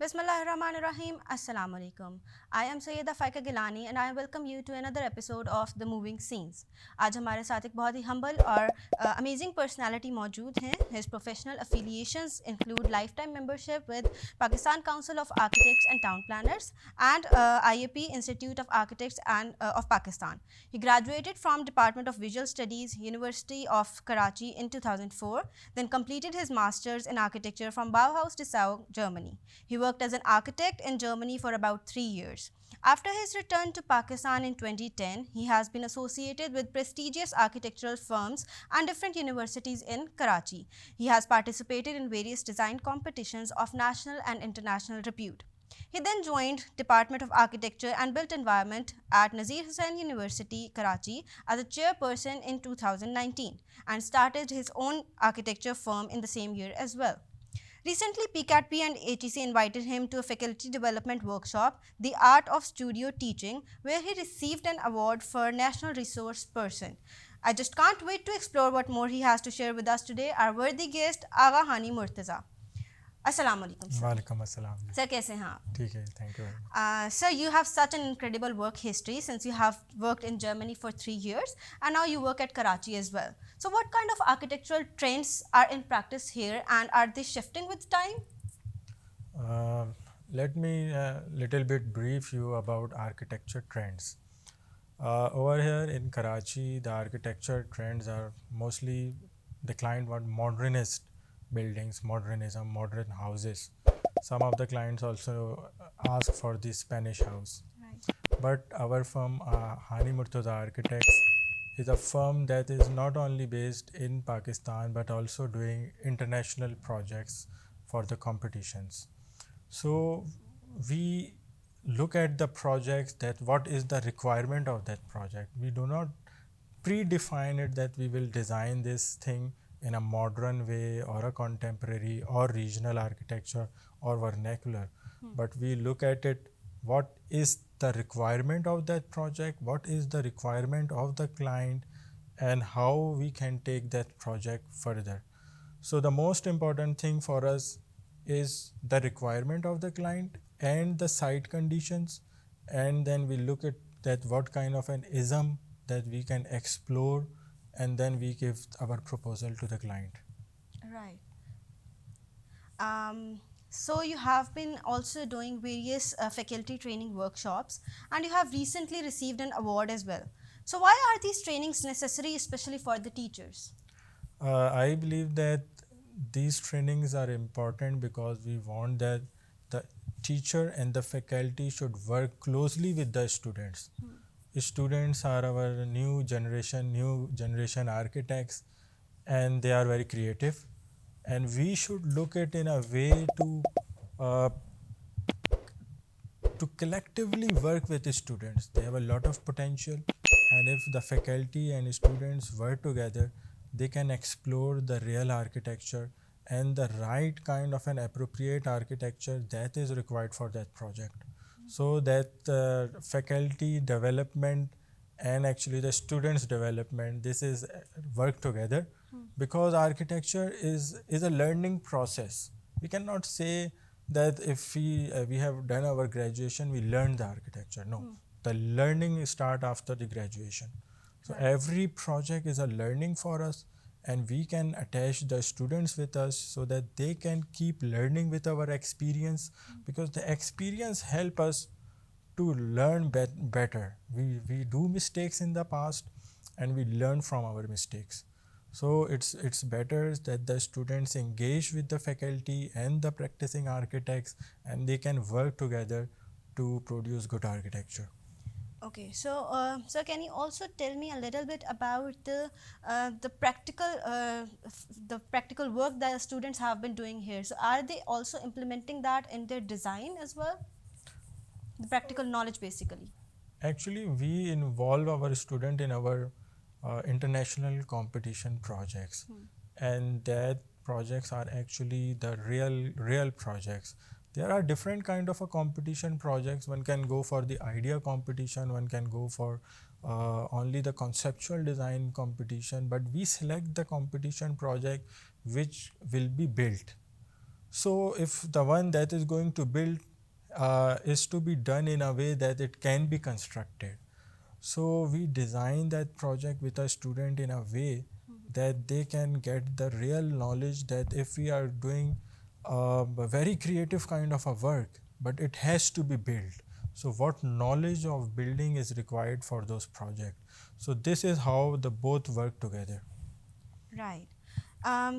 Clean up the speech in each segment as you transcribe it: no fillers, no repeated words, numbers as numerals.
Bismillahirrahmanirrahim. Assalamu alaikum. I am Syeda Faiqa Gillani and I welcome you to another episode of The Moving Scenes. आज हमारे साथ एक बहुत ही humble और amazing personality मौजूद हैं. His professional affiliations include lifetime membership with Pakistan Council of Architects and Town Planners and IAP Institute of Architects and of Pakistan. He graduated from Department of Visual Studies, University of Karachi in 2004, then completed his masters in architecture from Bauhaus Dessau, Germany. He worked as an architect in Germany for about 3 years. After his return to Pakistan in 2010, he has been associated with prestigious architectural firms and different universities in Karachi. He has participated in various design competitions of national and international repute. He then joined Department of Architecture and Built Environment at Nazir Hussain University, Karachi as a chairperson in 2019 and started his own architecture firm in the same year as well. Recently, PCATP and HEC invited him to a faculty development workshop, The Art of Studio Teaching, where he received an award for National Resource Person. I just can't wait to explore what more he has to share with us today. Our worthy guest, Agha Hanee Murtuza. Assalamu alaikum, sir. वालेकुम अस्सलाम. Sir, कैसे हैं आप? ठीक है, thank you very much. Sir, you have such an incredible work history since you have worked in Germany for 3 years and now you work at Karachi as well. So what kind of architectural trends are in practice here and are they shifting with time? Let me little bit brief you about architecture trends. Over here in Karachi, the architecture trends are mostly the client want modernist buildings, modernism, modern houses. Some of the clients also ask for the Spanish house. Right. But our firm, Hanee Murtuza Architects, is a firm that is not only based in Pakistan but also doing international projects for the competitions. So we look at the projects that what is the requirement of that project. We do not predefine it that we will design this thing in a modern way or a contemporary or regional architecture or vernacular. But we look at it, what is the requirement of that project, what is the requirement of the client, and how we can take that project further. So the most important thing for us is the requirement of the client and the site conditions, and then we look at that what kind of an ism that we can explore, and then we give our proposal to the client. Right. So you have been also doing various faculty training workshops and you have recently received an award as well. So why are these trainings necessary, especially for the teachers? I believe that these trainings are important because we want that the teacher and the faculty should work closely with the students. Students are our new generation architects, and they are very creative, and we should look at in a way to collectively work with the students. They have a lot of potential, and if the faculty and students work together, they can explore the real architecture and the right kind of an appropriate architecture that is required for that project. So that faculty development and actually the students development, this is work together, because architecture is a learning process. We cannot say that if we have done our graduation, we learned the architecture. No, the learning start after the graduation. So every project is a learning for us, and we can attach the students with us so that they can keep learning with our experience, because the experience help us to learn better. We do mistakes in the past and we learn from our mistakes. So it's better that the students engage with the faculty and the practicing architects, and they can work together to produce good architecture. Okay, so sir, can you also tell me a little bit about the practical work that students have been doing here? So are they also implementing that in their design as well? The practical knowledge, basically. Actually, we involve our student in our international competition projects, and that projects are actually the real projects. There are different kind of a competition projects. One can go for the idea competition, one can go for only the conceptual design competition, but we select the competition project which will be built. So if the one that is going to build is to be done in a way that it can be constructed, so we design that project with a student in a way that they can get the real knowledge that if we are doing a very creative kind of a work, but it has to be built. So what knowledge of building is required for those projects? So this is how the both work together. Right.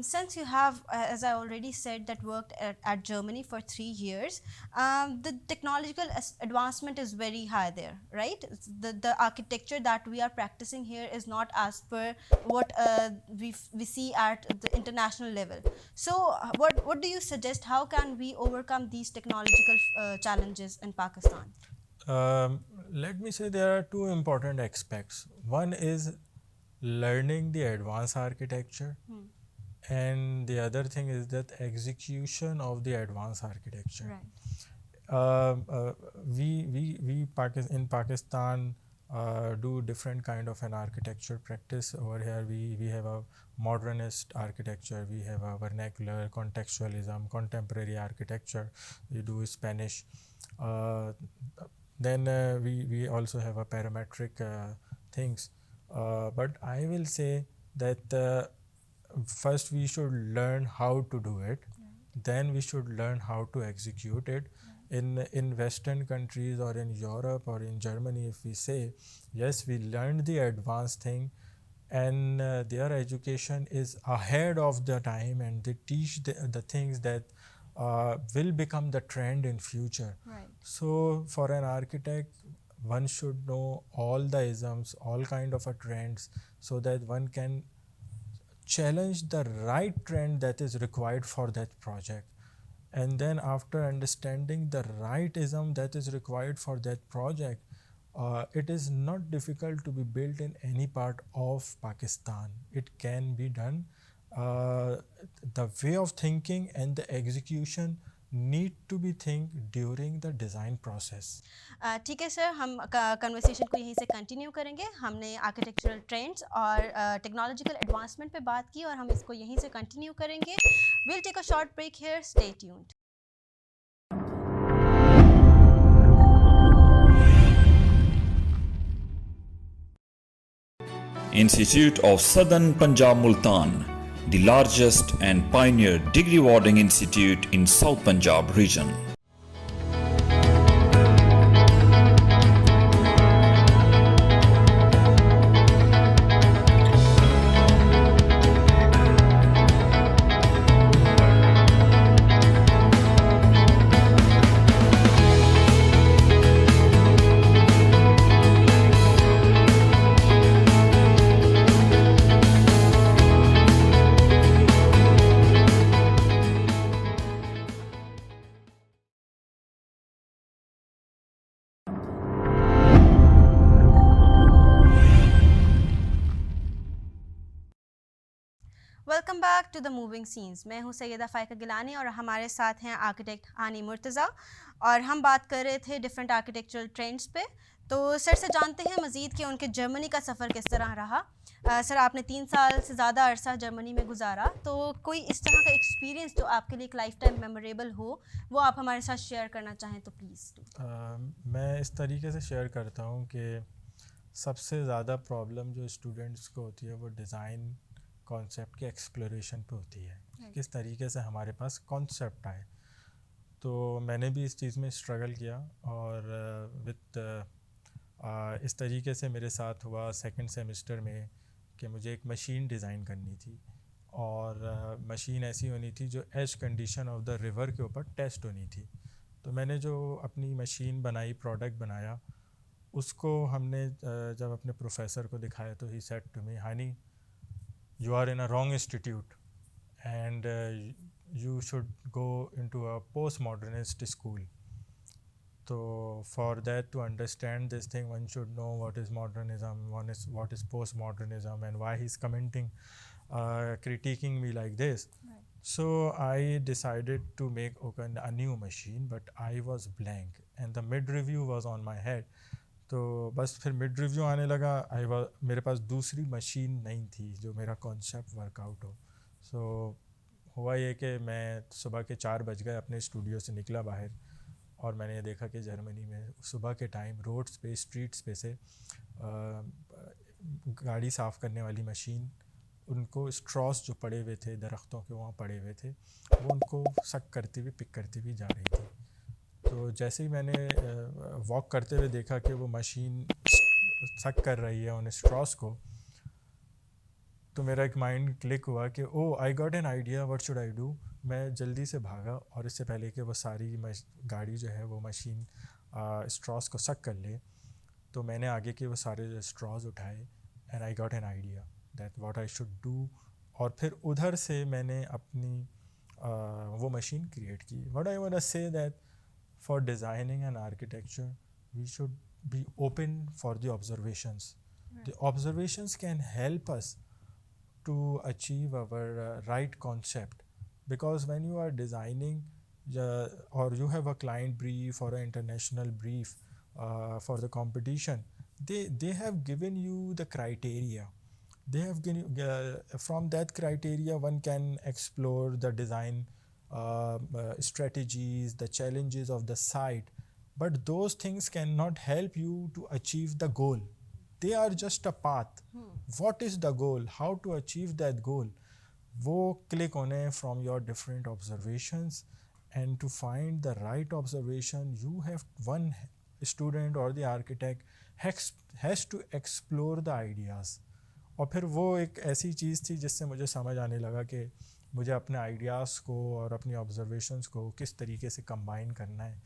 Since you have, as I already said, that worked at Germany for 3 years, the technological advancement is very high there, right? The architecture that we are practicing here is not as per what we see at the international level. So, what do you suggest? How can we overcome these technological challenges in Pakistan? Um, Let me say there are two important aspects. One is learning the advanced architecture, and the other thing is that execution of the advanced architecture. Right. In Pakistan do different kind of an architecture practice. Over here we have a modernist architecture, we have a vernacular, contextualism, contemporary architecture, we do Spanish. Then we also have a parametric things. But I will say that first we should learn how to do it, then we should learn how to execute it. In Western countries or in Europe or in Germany, if we say yes, we learned the advanced thing, and their education is ahead of the time, and they teach the things that will become the trend in future. Right. So for an architect, one should know all the isms, all kind of a trends, so that one can challenge the right trend that is required for that project. And then after understanding the right ism that is required for that project, it is not difficult to be built in any part of Pakistan. It can be done. The way of thinking and the execution need to be think during the design process. ठीक है sir, हम conversation को यहीं से continue करेंगे. हमने architectural trends और technological advancement पे बात की और हम इसको यहीं से कंटिन्यू करेंगे. Will take a short break here, stay tuned. Institute of Southern Punjab Multan, the largest and pioneer degree awarding institute in South Punjab region. Welcome back to the moving scenes. मैं हूं सैयदा फ़ाइका गिलानी और हमारे साथ हैं architect हानी मुर्तज़ा, और हम बात कर रहे थे डिफरेंट आर्किटेक्चरल ट्रेंड्स पे. तो सर से जानते हैं मज़ीद कि उनके जर्मनी का सफ़र किस तरह रहा. सर, आपने 3 साल से ज़्यादा अरसा जर्मनी में गुजारा, तो कोई इस तरह का एक्सपीरियंस जो आपके लिए एक लाइफ टाइम मेमोरेबल हो, वो आप हमारे साथ शेयर करना चाहें तो प्लीज़. मैं इस तरीके से शेयर करता हूँ कि सबसे ज़्यादा प्रॉब्लम जो स्टूडेंट्स को होती है वो डिज़ाइन कॉन्सेप्ट की एक्सप्लोरेशन पे होती है. किस तरीके से हमारे पास कॉन्सेप्ट आए. तो मैंने भी इस चीज़ में स्ट्रगल किया, और इस तरीके से मेरे साथ हुआ सेकंड सेमेस्टर में कि मुझे एक मशीन डिज़ाइन करनी थी, और मशीन ऐसी होनी थी जो as condition of the river के ऊपर टेस्ट होनी थी. तो मैंने जो अपनी मशीन बनाई, प्रोडक्ट बनाया, उसको हमने जब अपने प्रोफेसर को दिखाया तो he said to me, honey, you are in a wrong institute, and you should go into a postmodernist school. So for that, to understand this thing, one should know what is modernism, what is postmodernism, and why he's commenting, critiquing me like this. Right. So I decided to make a new machine, but I was blank, and the mid review was on my head. तो बस फिर mid review आने लगा. मेरे पास दूसरी machine नहीं थी जो मेरा कॉन्सेप्ट वर्कआउट हो. सो ہوا یہ کہ میں صبح کے 4 بج گئے اپنے اسٹوڈیو سے نکلا باہر, اور میں نے یہ دیکھا کہ جرمنی میں صبح کے ٹائم روڈس پہ, اسٹریٹس پہ سے گاڑی صاف کرنے والی مشین, ان کو اسٹراس جو پڑے ہوئے تھے درختوں کے وہاں پڑے ہوئے تھے, وہ ان کو سک کرتی ہوئی پک کرتی ہوئی جا رہی تھی. تو جیسے ہی میں نے واک کرتے ہوئے دیکھا کہ وہ مشین سک کر رہی ہے ان اسٹراس کو, تو میرا ایک مائنڈ کلک ہوا کہ oh I got an idea, what should I do. میں جلدی سے بھاگا, اور اس سے پہلے کہ وہ ساری گاڑی جو ہے وہ مشین اسٹراس کو سک کر لے, تو میں نے آگے کے وہ سارے اسٹراز اٹھائے, and I got an idea that what I should do. اور پھر ادھر سے میں نے اپنی وہ مشین کریٹ کی. What I want to say that for designing and architecture we should be open for the observations. The observations can help us to achieve our right concept, because when you are designing or you have a client brief or an international brief for the competition, they have given you the criteria. They have given from that criteria one can explore the design strategies, the challenges of the site. But those things cannot help you to achieve the goal. They are just a path. What is the goal? How to achieve that goal? وہ click ہونے from your different observations, and to find the right observation you have, one student or the architect has to explore the ideas. اور پھر وہ ایک ایسی چیز تھی جس سے مجھے سمجھ آنے لگا کہ مجھے اپنے آئیڈیاز کو اور اپنی آبزرویشنس کو کس طریقے سے کمبائن کرنا ہے.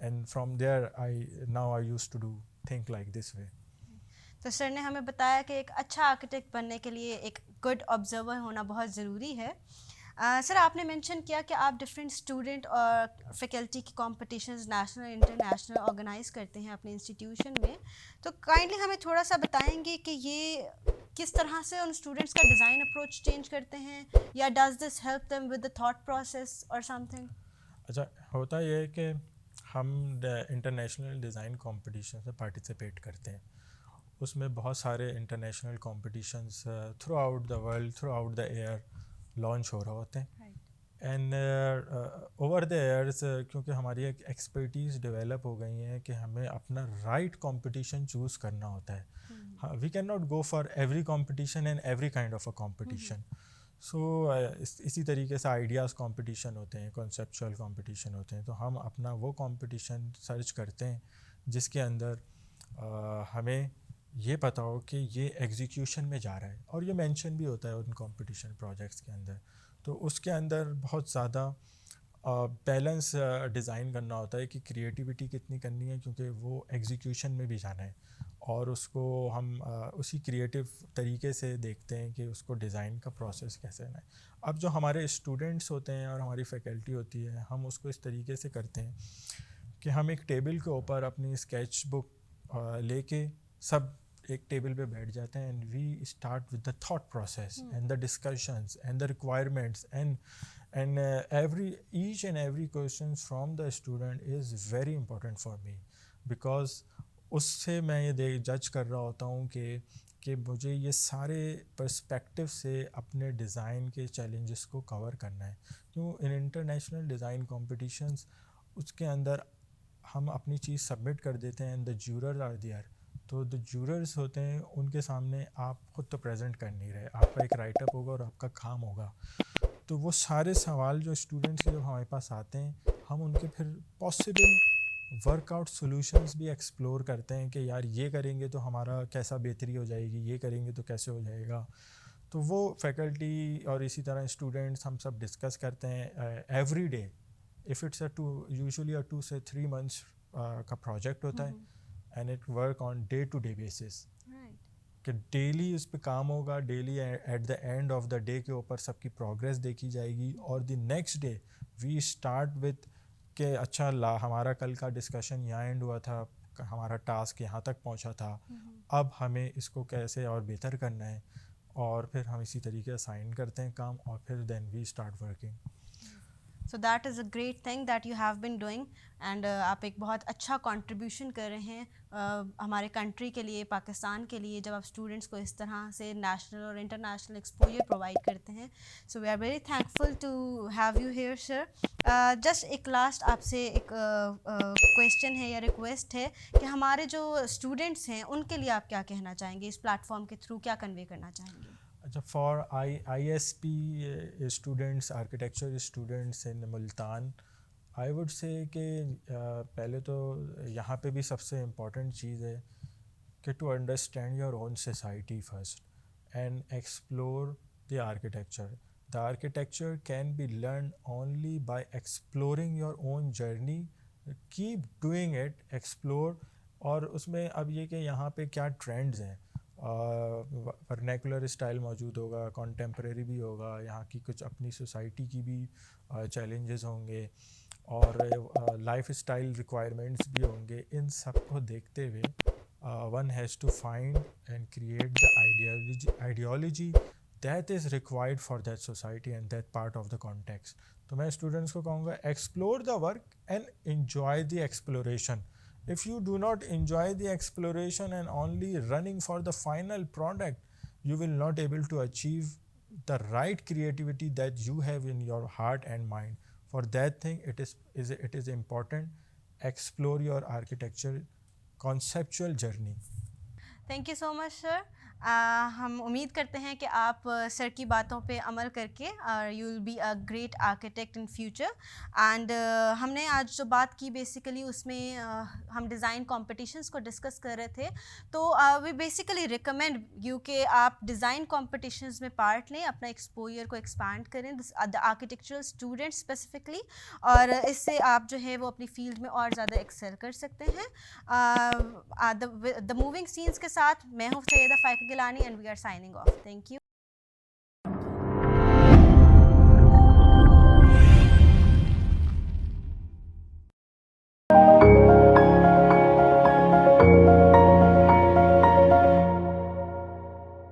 And from there now I used to think like this way. تو سر نے ہمیں بتایا کہ ایک اچھا آرکیٹیکٹ بننے کے لیے ایک گڈ آبزرور ہونا بہت ضروری ہے. سر آپ نے مینشن کیا کہ آپ ڈفرینٹ اسٹوڈنٹ اور فیکلٹی کی کمپٹیشنز نیشنل انٹرنیشنل آرگنائز کرتے ہیں اپنے انسٹیٹیوشن میں, تو کائنڈلی ہمیں تھوڑا سا بتائیں گے کہ یہ کس طرح سے ان اسٹوڈنٹس کا ڈیزائن اپروچ چینج کرتے ہیں, یا does this help them with the thought process اور سم تھنگ؟ اچھا, ہوتا یہ ہے کہ ہم انٹرنیشنل ڈیزائن کمپٹیشن سے پارٹیسپیٹ کرتے ہیں. اس میں بہت سارے international competitions throughout the world, throughout the year launch ہو رہے ہوتے ہیں. اینڈ اوور دا ایئرس کیونکہ ہماری ایک ایکسپرٹیز ڈیولپ ہو گئی ہیں کہ ہمیں اپنا رائٹ کمپٹیشن چوز کرنا ہوتا ہے. We can not go for every competition and every kind of a competition. So اسی طریقے سے آئیڈیاز کمپٹیشن ہوتے ہیں, کنسیپچول کمپٹیشن ہوتے ہیں. تو ہم اپنا وہ کمپٹیشن سرچ کرتے ہیں جس کے اندر ہمیں یہ پتہ ہو کہ یہ ایگزیکیوشن میں جا رہا ہے, اور یہ مینشن بھی ہوتا ہے ان کمپٹیشن پروجیکٹس کے اندر. تو اس کے اندر بہت زیادہ بیلنس ڈیزائن کرنا ہوتا ہے کہ کریٹیوٹی کتنی کرنی ہے, کیونکہ وہ ایگزیکیوشن میں بھی جانا ہے, اور اس کو ہم اسی کریٹیو طریقے سے دیکھتے ہیں کہ اس کو ڈیزائن کا پروسیس کیسے ہے. اب جو ہمارے اسٹوڈنٹس ہوتے ہیں اور ہماری فیکلٹی ہوتی ہے, ہم اس کو اس طریقے سے کرتے ہیں کہ ہم ایک ٹیبل کے اوپر اپنی اسکیچ بک لے کے سب ایک ٹیبل پہ بیٹھ جاتے ہیں, and we start with the thought process and the discussions and the requirements and each and every question from the student is very important for me, because اس سے میں یہ جج کر رہا ہوتا ہوں کہ مجھے یہ سارے پرسپیکٹیو سے اپنے ڈیزائن کے چیلنجز کو کور کرنا ہے. کیوں ان انٹرنیشنل ڈیزائن کمپٹیشنز اس کے اندر ہم اپنی چیز سبمٹ کر دیتے ہیں, اینڈ دا جورر آر دیئر. تو جو جوررز ہوتے ہیں ان کے سامنے آپ خود تو پریزنٹ کر نہیں رہے, آپ کا ایک رائٹ اپ ہوگا اور آپ کا کام ہوگا. تو وہ سارے سوال جو اسٹوڈنٹس کے جب ہمارے پاس آتے ہیں, ہم ان کے پھر پاسبل ورک آؤٹ سولوشنز بھی ایکسپلور کرتے ہیں کہ یار یہ کریں گے تو ہمارا کیسا بہتری ہو جائے گی, یہ کریں گے تو کیسے ہو جائے گا. تو وہ فیکلٹی اور اسی طرح اسٹوڈنٹس ہم سب ڈسکس کرتے ہیں every day. If it's usually 2 سے 3 months کا پروجیکٹ ہوتا ہے, and it work on day to day basis, کہ ڈیلی اس پہ کام ہوگا, daily at the end of the day کے اوپر سب کی پروگریس دیکھی جائے گی, اور the next day we start with کہ اچھا ہمارا کل کا ڈسکشن یہاں اینڈ ہوا تھا, ہمارا ٹاسک یہاں تک پہنچا تھا, اب ہمیں اس کو کیسے اور بہتر کرنا ہے, اور پھر ہم اسی طریقے سے سائن کرتے ہیں کام, اور پھر then we start working. So that is a great thing that you have been doing and آپ ایک بہت اچھا کنٹریبیوشن کر رہے ہیں ہمارے کنٹری کے لیے, پاکستان کے لیے, جب آپ اسٹوڈنٹس کو اس طرح سے نیشنل اور انٹرنیشنل ایکسپوجر پرووائڈ کرتے ہیں. So we are very thankful to have you here sir. Just ایک لاسٹ آپ سے ایک کویشچن ہے یا ریکویسٹ ہے کہ ہمارے جو اسٹوڈنٹس ہیں ان کے لیے آپ کیا کہنا چاہیں گے, اس پلیٹ فارم کے تھرو کیا کنوے کرنا چاہیں گے؟ اچھا, for ISP students, architecture students in Multan, I would say کہ پہلے تو یہاں پہ بھی سب سے امپورٹنٹ چیز ہے کہ to understand your own society first and explore the architecture. The architecture can be learn only by exploring your own journey. Keep doing it, explore. اور اس میں اب یہ کہ یہاں پہ کیا ٹرینڈز ہیں, ورنیکولر اسٹائل موجود ہوگا, کانٹمپریری بھی ہوگا, یہاں کی کچھ اپنی سوسائٹی کی بھی چیلنجز ہوں گے, اور لائف اسٹائل ریکوائرمنٹس بھی ہوں گے. ان سب کو دیکھتے ہوئے one has to find and create the ideology that is required for that society and that part of the context. تو میں اسٹوڈنٹس کو کہوں گا, explore the work and enjoy the exploration. If you do not enjoy the exploration and only running for the final product, you will not able to achieve the right creativity that you have in your heart and mind. For that thing, it is important. Explore your architecture conceptual journey. Thank you so much sir. ہم امید کرتے ہیں کہ آپ سر کی باتوں پہ عمل کر کے you will be a great architect in future. And ہم نے آج جو بات کی بیسیکلی اس میں ہم ڈیزائن کمپٹیشنس کو ڈسکس کر رہے تھے. تو وی بیسیکلی ریکمینڈ یو کہ آپ ڈیزائن کمپٹیشنز میں پارٹ لیں, اپنا ایکسپوجر کو ایکسپینڈ کریں, دا آرکیٹیکچرل اسٹوڈنٹ اسپیسیفکلی, اور اس سے آپ جو ہے وہ اپنی فیلڈ میں اور زیادہ ایکسل کر سکتے ہیں. دا موونگ سینس کے ساتھ میں ہوں Syeda Faiqa Gilani and we are signing off. Thank you.